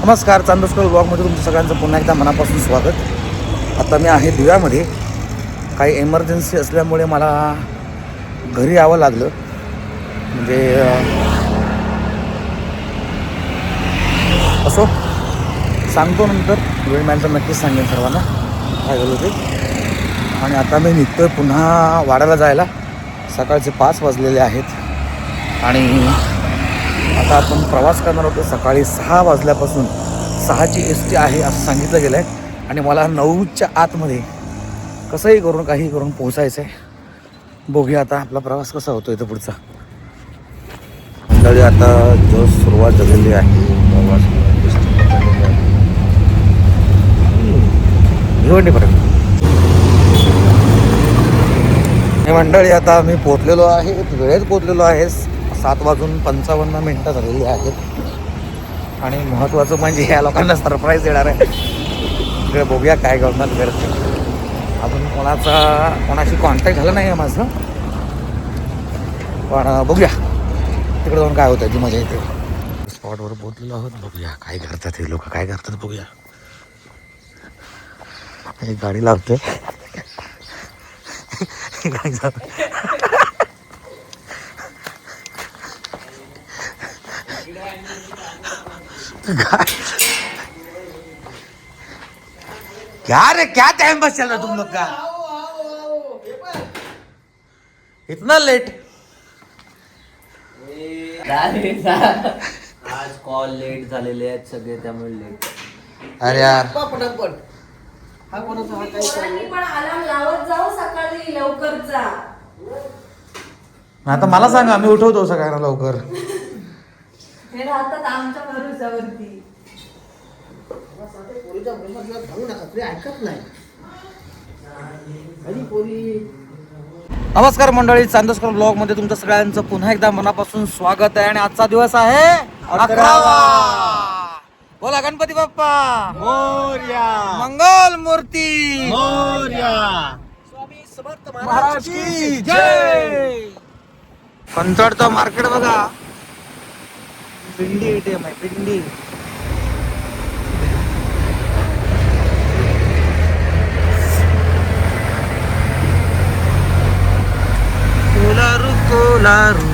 नमस्कार, चांदोस्कर ब्लॉगमध्ये तुमचं सगळ्यांचं पुन्हा एकदा मनापासून स्वागत. आता मी आहे दिव्यामध्ये. काही एमर्जन्सी असल्यामुळे मला घरी यावं लागलं. म्हणजे असो, सांगतो नंतर, वेळ मिळाला तर नक्कीच सांगेन सर्वांना काय झालं ते. आणि आता मी निघतोय पुन्हा वाड्याला जायला. सकाळचे 5 वाजलेले आहेत आणि आता आपण प्रवास करणार होतो. सकाळी 6 वाजल्यापासून 6ची एस टी आहे असं सांगितलं गेलं आहे आणि मला 9च्या आतमध्ये कसंही करून काही करून पोहोचायचं आहे. बघूया आता आपला प्रवास कसा होतो इथं पुढचा. मंडळी, आता जो सुरुवात झालेली आहे प्रवास भिवंडीपर्यंत. हे मंडळी, आता मी पोचलेलो आहे, वेळेत पोचलेलो आहे. 7:55 झालेली आहेत आणि महत्त्वाचं म्हणजे ह्या लोकांना सरप्राईज देणार आहे. इकडे बघूया काय करणार करते. अजून कोणाशी कॉन्टॅक्ट झालं नाही आहे माझं, पण बघूया तिकडे जाऊन काय होतं ती मजा येते. स्पॉटवर पोचलेलो आहोत. बघूया काय करतात हे लोक, काय करतात बघूया. एक गाडी लावते. काय झालं? क्या रे, क्या टाइम बस चल रहा तुम लोग का? इतना लेट? आज कॉल लेट झालेले आहेत सगळे, त्यामुळे लेट. अरे यार, पटापट. हा कोणाचा हा काय पोरांनी पण अलार्म लावत जाऊ सकाळी लवकरचा. आता मला सांगा, मी उठवतो सगळ्यांना लवकर. हे राहतात आमच्या भरोशावरती. पोरीच्या भरोशावर धावू नका, तरी ऐकत नाही. आणि पोरी नमस्कार मंडळी, चांदोस्कर ब्लॉगमध्ये तुमचं सगळ्यांचं पुन्हा एकदा मनापासून स्वागत आहे. आणि आजचा दिवस आहे 11वा. बोला गणपती बाप्पा मोरया, मंगल मूर्ती मोरया. स्वामी समर्थ महाराज की जय. कंचाडचं मार्केट बघा. पिंडी ATM आहे, पिंडी. कोलारू कोलारू.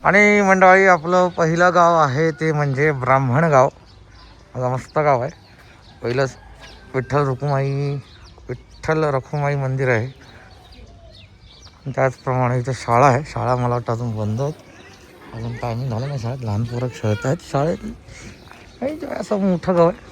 आणि मंडळी, आपलं पहिलं गाव आहे ते म्हणजे ब्राह्मणगाव. माझा मस्त गाव आहे. पहिलंच विठ्ठल रखुमाई मंदिर आहे. त्याचप्रमाणे इथं शाळा आहे. शाळा मला वाटतं अजून बंद आहेत. अजून टायमिंग झालं नाही शाळेत. लहान पोरं खेळत आहेत शाळेत. असं मोठं गाव आहे.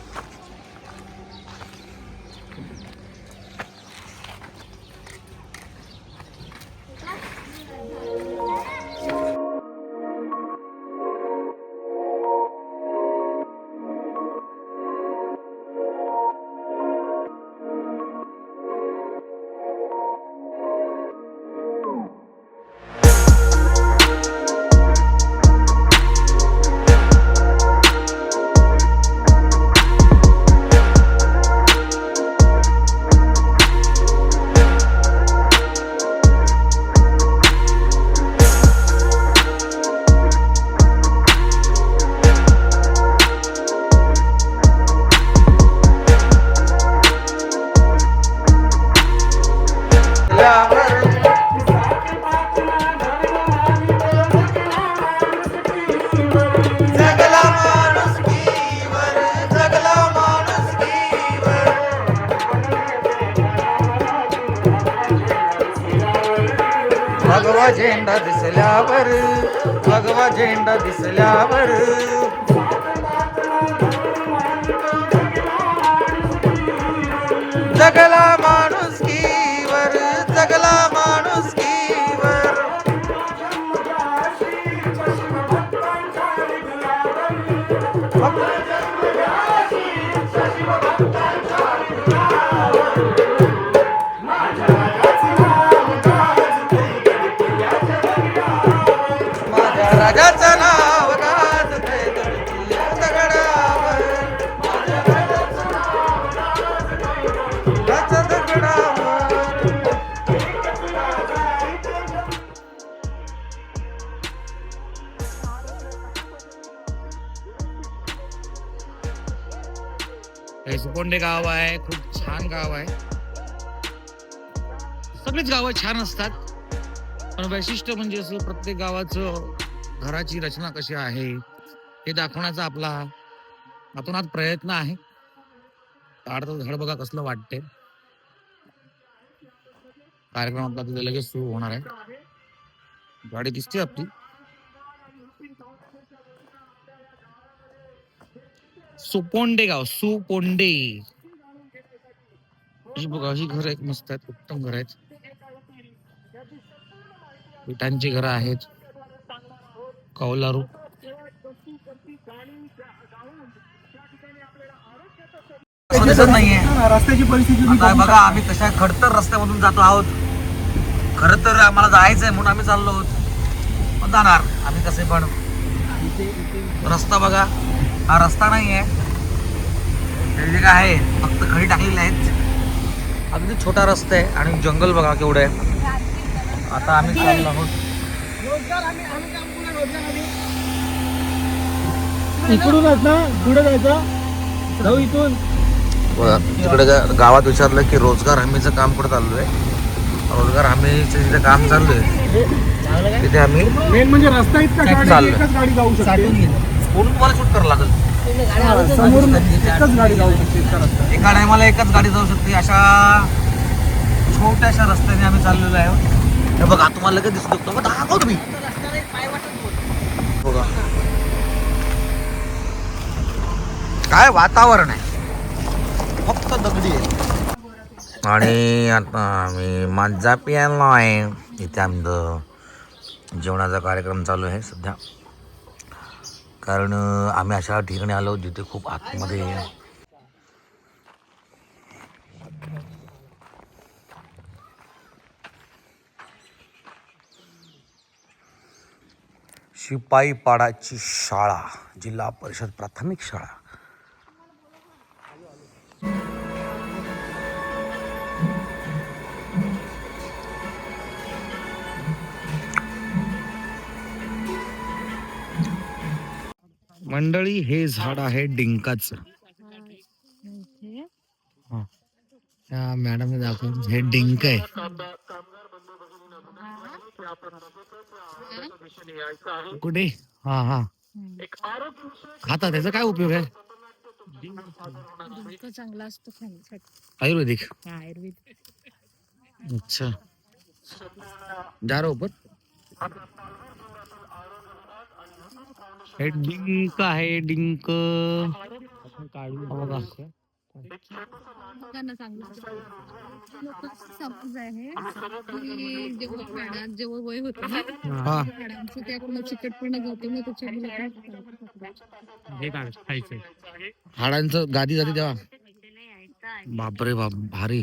भगवा झेंडा दिसल्यावर, भगवा झेंडा दिसल्यावर, जगला माणुसकीवर, जगला माणुसकीवर. माझ्या राजाचं नाव गाजतंय धरतीच्या दगडावर. दगडावर. 1 हे सुपोंडे गाव आहे, खूप छान गाव आहे. सगळीच गावं छान असतात, पण वैशिष्ट्य म्हणजे असं प्रत्येक गावाचं घराची रचना कशी आहे हे दाखवण्याचा आपला आतोनात प्रयत्न आहे. झाड झाड बघा कसलं वाटते. कार्यक्रम आपला तिथे लगेच सुरू होणार आहे. गाडी दिसते आपली. सुपोंडे गाव, सुपोंडे. बघा अशी घर आहेत, मस्त आहेत, उत्तम घर आहेत. विटांची घरं आहेत, कौलारू. दिसत नाहीये रस्त्याची परिस्थिती आता बघा. आम्ही कशा खडतर रस्त्यामधून जातो आहोत. खरं तर आम्हाला जायचंय म्हणून आम्ही चाललो आहोत, पण जाणार आम्ही कसे पण. रस्ता बघा, हा रस्ता नाहीये, हे जे काय आहे फक्त खडी टाकलेली आहेत. अगदी छोटा रस्ता आहे आणि जंगल बघा केवढं आहे. आता आम्ही चाललो आहोत. इकडूनच ना पुढे जायचं, जाऊ इथून. तिकडे गावात विचारलं की रोजगार हमीचं काम कुठं चालू आहे. रोजगार हमीचं जिथे काम चालू आहे तिथे आम्ही मेन म्हणजे रस्ता इतका चाललोय. एकच गाडी जाऊ शकते. म्हणून तुम्हाला शूट करावं लागेल. समोरून एकच गाडी जाऊ शकते इतका रस्ता. एका टायमाला एकच गाडी जाऊ शकते अशा छोट्याशा रस्त्याने आम्ही चाललेलो आहे. हे बघा तुम्हाला लगेच दिसू शकतो. दाखव तुम्ही बघा काय वातावरण आहे, फक्त दगडी आहे. आणि आता आम्ही माझा पियानो आहे. इथे आमचं जेवणाचा कार्यक्रम चालू आहे सध्या, कारण आम्ही अशा ठिकाणी आलो जिथे खूप आतमध्ये शिपाईपाडाची शाळा, जिल्हा परिषद प्राथमिक शाळा. मंडळी हे झाड आहे डिंकाचं. त्या मॅडमने दाखवून हे डिंक आहे. कुठे? हा हा खाता, त्याचा काय उपयोग आहे? चांगला असतो आयुर्वेदिक. आयुर्वेदिक. अच्छा, जा रहा ऊपर. हे डिंक आहे, डिंक. बघा समज आहे की जेव्हा झाडात जेव्हा वय होतं ना हा झाडांचं त्याकडून चिकटपणा जाते मग त्याच्यामुळे हाडांचं गादी जाते तेव्हा. बापरे बाप, भारी.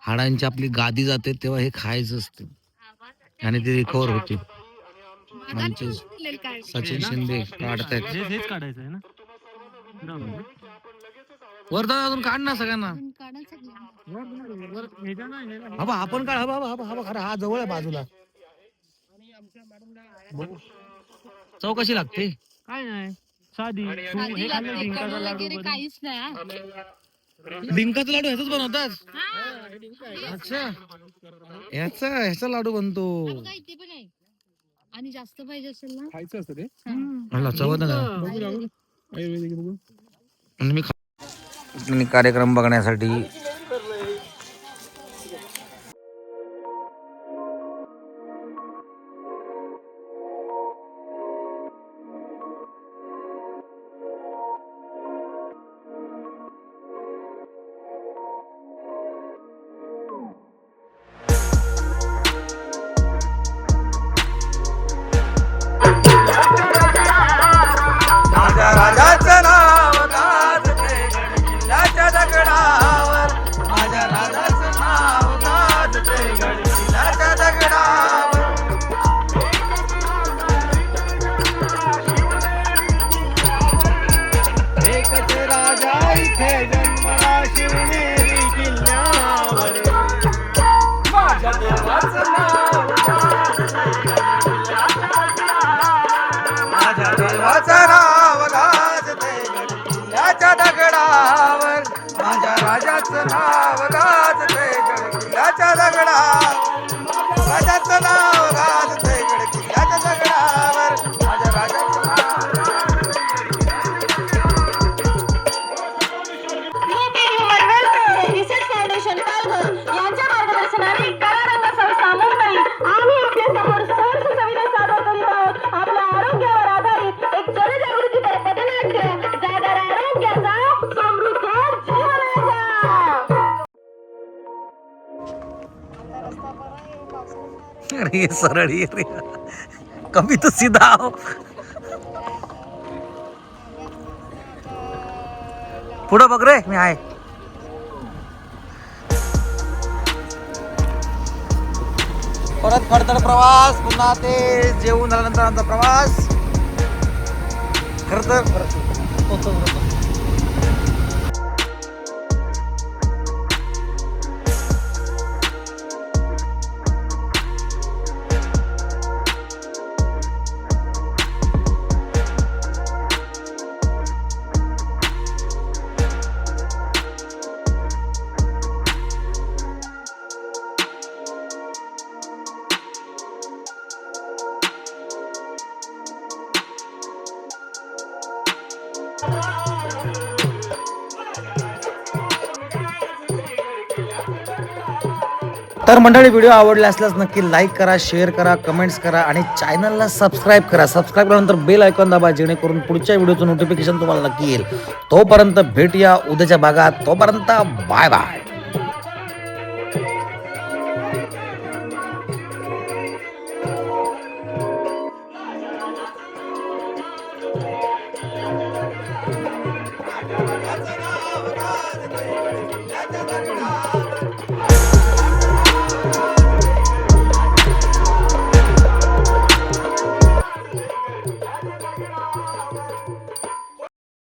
हाडांची आपली गादी जाते तेव्हा हे खायचं असते आणि ते रिकवर होते. आमचे सचिन शिंदे काढतायत. हेच काढायचं आहे ना. वरदान अजून काढ ना सगळ्यांना. हवा आपण काढ. हवा हवा हवा खरं. हा जवळ आहे बाजूला. चव कशी लागते? काय नाही, साधी. काहीच नाही. डिंकाचा लाडू ह्याचाच बनवतात. अच्छा, ह्याचा लाडू बनतो. इथे पण आहे आणि जास्त पाहिजे असेल ना खायचं असतं ते. चवत मी कार्यक्रम बघण्यासाठी राजाचं नाव गाजते गडकिल्ल्याच्या दगडावर. दगडावर राजाचं नाव गाजतंय गडकिल्ल्याच्या दगडावर माझ्या राजाचं नाव. फाउंडेशन पालघर यांच्या मार्गदर्शनाने कला रंग संस्था मुंबई आम्ही आपल्या समोर सर सुविधा सादर करीत आहोत. आपल्या आरोग्यावर आधारित एक जनजागृतीपर पथनाट्य जागर आरोग्याचा समृद्ध जीवनाचा. अरे सरळ ये रे कमी तो सीधा आओ. पुढं बघ रे मी आहे. परत खडतर प्रवास पुन्हा ते जेवून झाल्यानंतर आमचा प्रवास खर तर तर मंडळी व्हिडिओ आवडला असल्यास नक्की लाईक करा, शेअर करा, कमेंट्स करा आणि चॅनलला सबस्क्राईब करा. सबस्क्राईब केल्यानंतर बेल आयकॉन दाबा जेणेकरून पुढच्या व्हिडिओचं नोटिफिकेशन तुम्हाला नक्की येईल. तोपर्यंत भेटूया उद्याच्या भागात. तोपर्यंत बाय बाय.